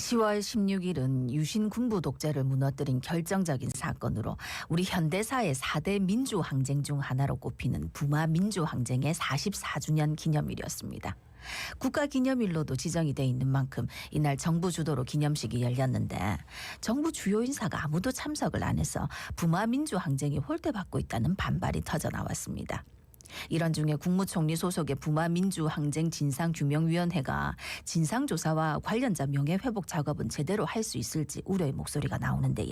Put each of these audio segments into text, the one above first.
10월 16일은 유신 군부 독재를 무너뜨린 결정적인 사건으로 우리 현대사의 4대 민주항쟁 중 하나로 꼽히는 부마 민주항쟁의 44주년 기념일이었습니다. 국가기념일로도 지정이 돼 있는 만큼 이날 정부 주도로 기념식이 열렸는데 정부 주요 인사가 아무도 참석을 안 해서 부마 민주항쟁이 홀대받고 있다는 반발이 터져나왔습니다. 이런 중에 국무총리 소속의 부마민주항쟁 진상규명위원회가 진상조사와 관련자 명예회복 작업은 제대로 할 수 있을지 우려의 목소리가 나오는데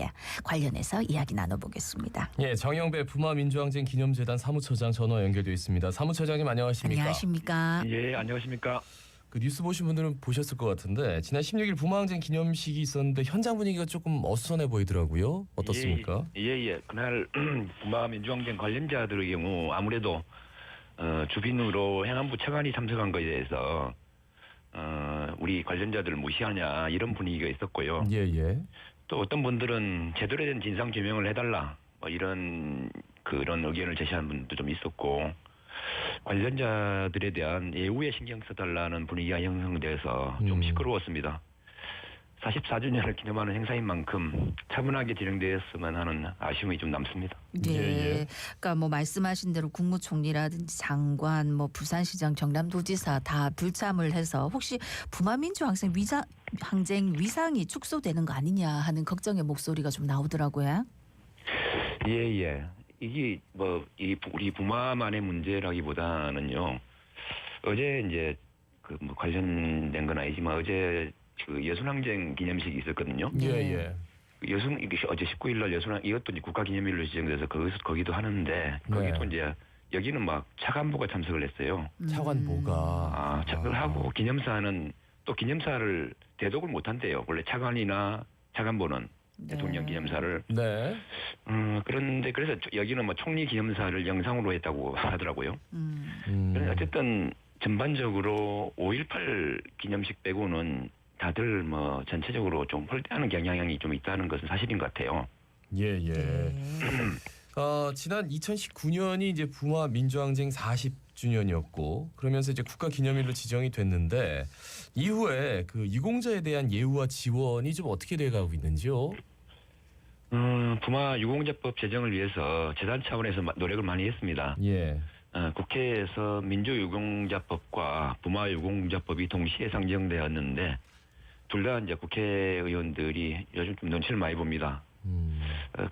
관련해서 이야기 나눠보겠습니다. 예, 정영배 부마민주항쟁 기념재단 사무처장 전화 연결되어 있습니다. 사무처장님 안녕하십니까? 안녕하십니까? 예, 안녕하십니까? 그 뉴스 보신 분들은 보셨을 것 같은데 지난 16일 부마항쟁 기념식이 있었는데 현장 분위기가 조금 어수선해 보이더라고요. 어떻습니까? 예. 그날 부마민주항쟁 관련자들의 경우 아무래도 주빈으로 행안부 차관이 참석한 것에 대해서 우리 관련자들을 무시하냐 이런 분위기가 있었고요. 예. 또 어떤 분들은 제대로 된 진상 규명을 해달라 뭐 이런 그런 의견을 제시하는 분도 좀 있었고 관련자들에 대한 예우에 신경 써달라는 분위기가 형성돼서 좀 시끄러웠습니다. 44주년을 기념하는 행사인 만큼 차분하게 진행되었으면 하는 아쉬움이 좀 남습니다. 네, 그러니까 뭐 말씀하신 대로 국무총리라든지 장관, 뭐 부산시장, 경남도지사 다 불참을 해서 혹시 부마민주항쟁 위상이 축소되는 거 아니냐 하는 걱정의 목소리가 좀 나오더라고요. 예. 이게 우리 부마만의 문제라기보다는요. 어제 이제 뭐 관련된 건 아니지만 어제 그 여순항쟁 기념식이 있었거든요. 예. 이게 어제 19일 날 이것도 이제 국가기념일로 지정돼서 거기도 하는데 거기도 이제 여기는 막 차관보가 참석을 했어요. 차관보가 참석을 하고 기념사를 대독을 못 한대요. 원래 차관이나 차관보는 대통령 기념사를. 네. 그런데 그래서 여기는 뭐 총리 기념사를 영상으로 했다고 하더라고요. 그런데 어쨌든 전반적으로 5.18 기념식 빼고는 다들 뭐 전체적으로 좀 홀대하는 경향이 좀 있다는 것은 사실인 것 같아요. 예. 지난 2019년이 이제 부마 민주항쟁 40주년이었고 그러면서 이제 국가기념일로 지정이 됐는데 이후에 그 유공자에 대한 예우와 지원이 좀 어떻게 돼가고 있는지요? 부마 유공자법 제정을 위해서 재단 차원에서 노력을 많이 했습니다. 예. 국회에서 민주유공자법과 부마유공자법이 동시에 상정되었는데 둘 다 이제 국회의원들이 요즘 좀 눈치를 많이 봅니다.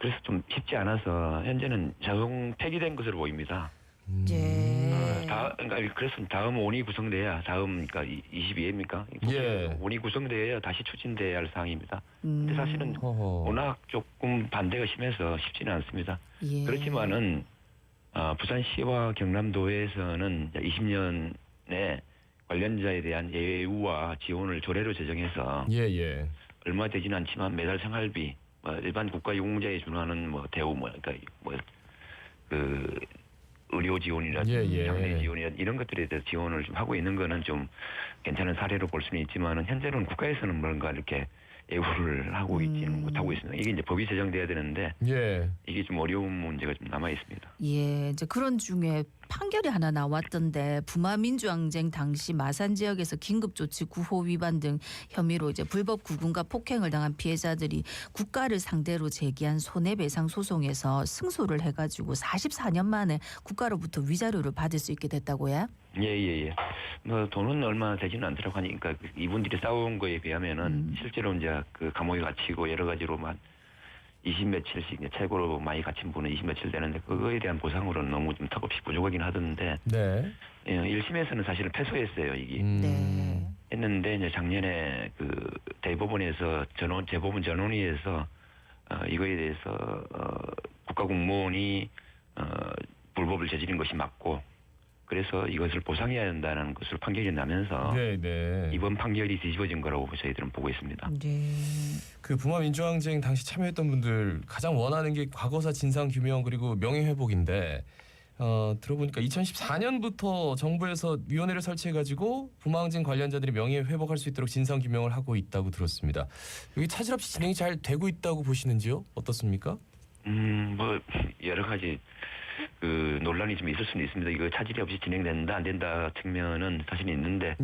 그래서 좀 쉽지 않아서 현재는 자동 폐기된 것으로 보입니다. 그러니까 그래서 다음 원이 구성돼야 그러니까 22회입니까? 예. 원이 구성돼야 다시 추진돼야 할 사항입니다. 근데 사실은 워낙 조금 반대가 심해서 쉽지는 않습니다. 예. 그렇지만은 부산시와 경남도에서는 20년에 관련자에 대한 예우와 지원을 조례로 제정해서 예. 얼마 되지는 않지만 매달 생활비, 일반 국가유공자에 준하는 대우 의료 지원이라든지 장례 지원이라든지 이런 것들에 대해서 지원을 좀 하고 있는 거는 좀 괜찮은 사례로 볼 수는 있지만은 현재는 국가에서는 뭔가 이렇게 예우를 하고 있지는 못하고 있습니다. 이게 이제 법이 제정돼야 되는데 이게 좀 어려운 문제가 좀 남아 있습니다. 예, 이제 그런 중에 판결이 하나 나왔던데 부마민주항쟁 당시 마산 지역에서 긴급조치 구호 위반 등 혐의로 이제 불법 구금과 폭행을 당한 피해자들이 국가를 상대로 제기한 손해배상 소송에서 승소를 해가지고 44년 만에 국가로부터 위자료를 받을 수 있게 됐다고요? 예. 뭐 돈은 얼마 되지는 않더라고 하니까 이분들이 싸운 거에 비하면은 실제로 이제 그 감옥에 갇히고 여러 가지로만 20며칠씩 최고로 많이 갇힌 분은 20며칠 되는데 그거에 대한 보상으로는 너무 좀 턱없이 부족하긴 하던데. 네. 1심에서는 사실은 패소했어요 이게. 네. 했는데 이제 작년에 그 대법원에서 재법원 전원위에서 이거에 대해서 국가공무원이 불법을 저지른 것이 맞고. 그래서 이것을 보상해야 한다는 것을 판결이 나면서 이번 판결이 뒤집어진 거라고 저희들은 보고 있습니다. 네. 그 부마 민주항쟁 당시 참여했던 분들 가장 원하는 게 과거사 진상 규명 그리고 명예회복인데 들어보니까 2014년부터 정부에서 위원회를 설치해가지고 부마항쟁 관련자들이 명예회복할 수 있도록 진상 규명을 하고 있다고 들었습니다. 여기 차질 없이 진행이 잘 되고 있다고 보시는지요? 어떻습니까? 뭐 여러 가지 그 논란이 좀 있을 수는 있습니다. 이거 차질이 없이 진행된다 안 된다 측면은 사실 있는데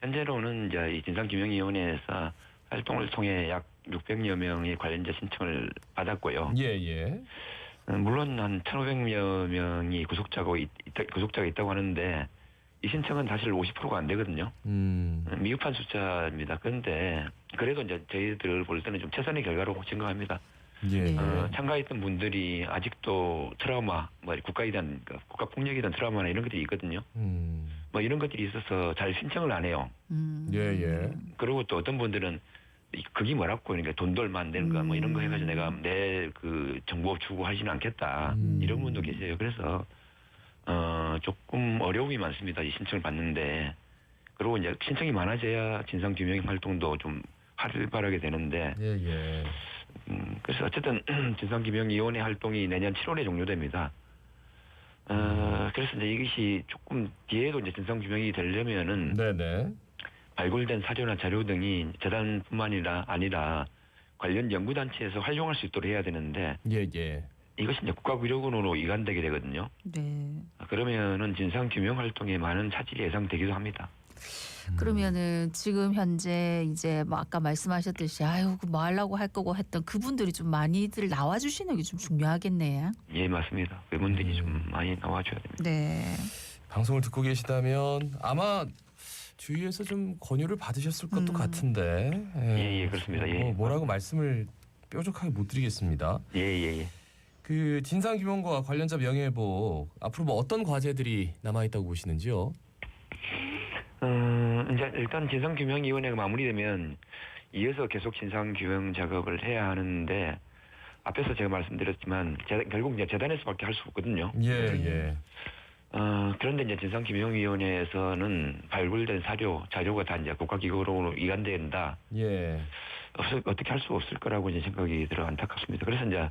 현재로는 이제 이 진상규명위원회에서 활동을 통해 약 600여 명의 관련자 신청을 받았고요. 예. 물론 한 1,500여 명이 구속자가 있다고 하는데 이 신청은 사실 50%가 안 되거든요. 미흡한 숫자입니다. 그런데 그래도 이제 저희들 볼 때는 좀 최선의 결과로 생각합니다. 예. 참가했던 분들이 아직도 트라우마, 뭐 국가이든 국가 폭력이든 트라우마나 이런 것들이 있거든요. 뭐 이런 것들이 있어서 잘 신청을 안 해요. 예. 그리고 또 어떤 분들은 그게 뭐라고 그러니까 돈도 얼마 안 되는 거 뭐 이런 거 해가지고 내가 내 그 정보 주고 하지는 않겠다 이런 분도 계세요. 그래서 조금 어려움이 많습니다. 이 신청을 받는데 그리고 이제 신청이 많아져야 진상 규명 활동도 좀 활발하게 되는데 예. 그래서 어쨌든 진상규명위원회 활동이 내년 7월에 종료됩니다. 그래서 이제 이것이 조금 뒤에도 이제 진상규명이 되려면은 네네. 발굴된 사료나 자료 등이 재단뿐만 아니라 관련 연구단체에서 활용할 수 있도록 해야 되는데 예. 이것이 이제 국가구력원으로 이관되게 되거든요. 네. 그러면은 진상규명 활동에 많은 차질이 예상되기도 합니다. 그러면은 지금 현재 이제 뭐 아까 말씀하셨듯이 뭐 하려고 할 거고 했던 그분들이 좀 많이들 나와주시는 게 좀 중요하겠네요. 예, 맞습니다. 그분들이 좀 많이 나와줘야 됩니다. 네. 방송을 듣고 계시다면 아마 주위에서 좀 권유를 받으셨을 것도 같은데. 예, 그렇습니다. 예. 뭐라고 말씀을 뾰족하게 못 드리겠습니다. 예. 그 진상규명과 관련자 명예회복 앞으로 뭐 어떤 과제들이 남아 있다고 보시는지요? 이제 일단 진상규명위원회가 마무리되면 이어서 계속 진상규명 작업을 해야 하는데 앞에서 제가 말씀드렸지만 결국 이제 재단에서밖에 할 수 없거든요. 예. 그런데 이제 진상규명위원회에서는 발굴된 자료가 다 이제 국가기구로 이관된다. 예. 어떻게 할 수 없을 거라고 이제 생각이 들어 안타깝습니다. 그래서 이제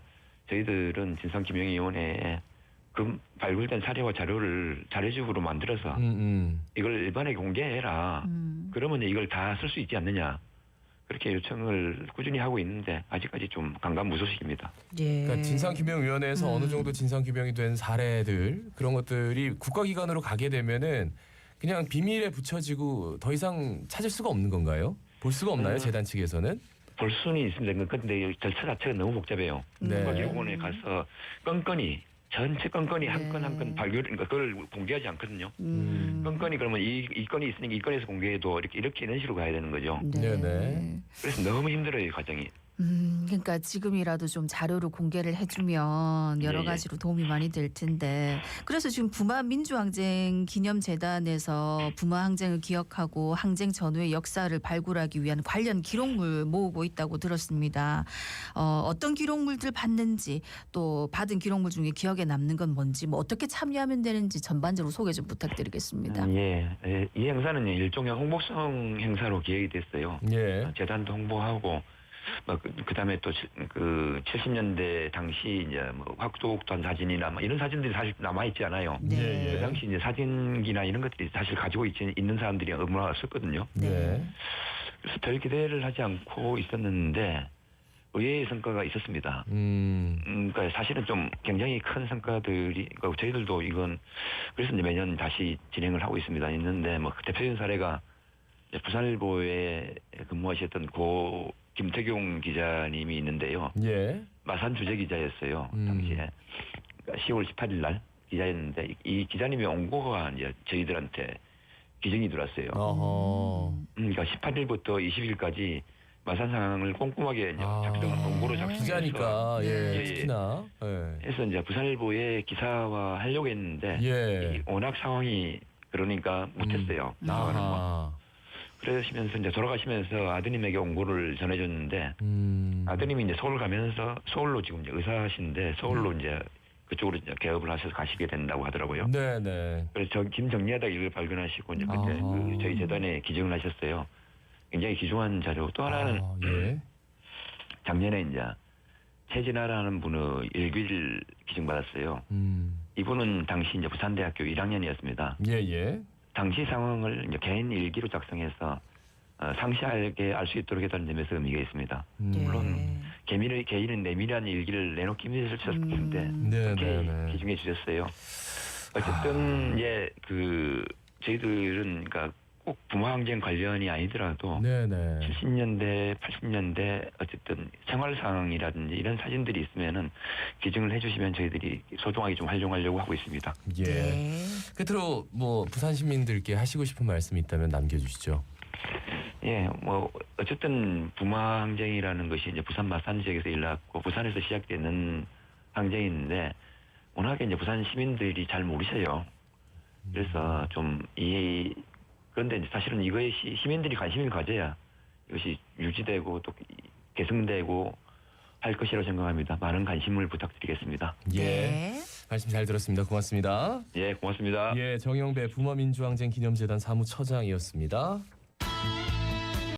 저희들은 진상규명위원회에 그 발굴된 사료와 자료를 자료집으로 만들어서 이걸 일반에 공개해라. 그러면 이걸 다 쓸 수 있지 않느냐. 그렇게 요청을 꾸준히 하고 있는데 아직까지 좀 강간무소식입니다. 예. 그러니까 진상규명위원회에서 어느 정도 진상규명이 된 사례들 그런 것들이 국가기관으로 가게 되면은 그냥 비밀에 붙여지고 더 이상 찾을 수가 없는 건가요? 볼 수가 없나요? 재단 측에서는? 볼 수는 있습니다. 그런데 절차 자체가 너무 복잡해요. 네. 국가기록원에 가서 전체 건건이 한 건 한 건 발굴, 그걸 공개하지 않거든요. 건건이 그러면 이 건이 있으니까 이 건에서 공개해도 이렇게 이런 식으로 가야 되는 거죠. 네네. 그래서 너무 힘들어요, 이 과정이. 그러니까 지금이라도 좀 자료를 공개를 해주면 여러 가지로 도움이 많이 될 텐데 그래서 지금 부마 민주항쟁 기념재단에서 부마 항쟁을 기억하고 항쟁 전후의 역사를 발굴하기 위한 관련 기록물 모으고 있다고 들었습니다. 어떤 기록물들 받는지 또 받은 기록물 중에 기억에 남는 건 뭔지 뭐 어떻게 참여하면 되는지 전반적으로 소개 좀 부탁드리겠습니다. 이 행사는 일종의 홍보성 행사로 기획이 됐어요. 예. 재단도 홍보하고 그다음에 또 그 70년대 당시 이제 뭐 확도국단 사진이나 뭐 이런 사진들이 사실 남아 있지 않아요. 네. 그 당시 이제 사진기나 이런 것들이 사실 가지고 있는 사람들이 얼마나 없었거든요. 네. 그래서 별 기대를 하지 않고 있었는데 의외의 성과가 있었습니다. 그러니까 사실은 좀 굉장히 큰 성과들이 그러니까 저희들도 이건 그래서 이제 매년 다시 진행을 하고 있는데 뭐 대표적인 사례가 부산일보에 근무하셨던 고 김태경 기자님이 있는데요. 예. 마산 주재 기자였어요. 당시에 10월 18일 날 기자였는데 이 기자님의 원고가 이제 저희들한테 기증이 들어왔어요. 그러니까 18일부터 20일까지 마산 상황을 꼼꼼하게 원고로 작성해서 기자니까 특히나. 해서 이제 부산일보에 기사화 하려고 했는데 워낙 상황이 그러니까 못했어요. 그러시면서 이제 돌아가시면서 아드님에게 원고를 전해줬는데 아드님이 이제 서울 가면서 서울로 지금 이제 의사신데 서울로 이제 그쪽으로 이제 개업을 하셔서 가시게 된다고 하더라고요. 네네. 그래서 김정리하다 이걸 발견하시고 이제 그때 저희 재단에 기증을 하셨어요. 굉장히 귀중한 자료. 또 하나는 작년에 이제 최진아라는 분의 일기를 기증받았어요. 이분은 당시 이제 부산대학교 1학년이었습니다. 예. 당시 상황을 이제 개인 일기로 작성해서 상시하게 알 수 있도록 했다는 점에서 의미가 있습니다. 물론 개인은 내밀한 일기를 내놓기 힘드셨을 텐데 그렇게 기증해 주셨어요. 어쨌든 저희들은 그러니까 꼭 부마항쟁 관련이 아니더라도 네네. 70년대, 80년대 어쨌든 생활 상황이라든지 이런 사진들이 있으면은 기증을 해주시면 저희들이 소중하게 좀 활용하려고 하고 있습니다. 예. 네. 끝으로 뭐 부산 시민들께 하시고 싶은 말씀이 있다면 남겨주시죠. 예, 뭐 어쨌든 부마 항쟁이라는 것이 이제 부산 마산 지역에서 일어났고 부산에서 시작되는 항쟁인데 워낙에 이제 부산 시민들이 잘 모르셔요. 그래서 좀 그런데 이제 사실은 이거에 시민들이 관심을 가져야 이것이 유지되고 또 계승되고 할 것이라고 생각합니다. 많은 관심을 부탁드리겠습니다. 예. 네. 말씀 잘 들었습니다. 고맙습니다. 예, 고맙습니다. 예, 정영배 부마민주항쟁 기념재단 사무처장이었습니다.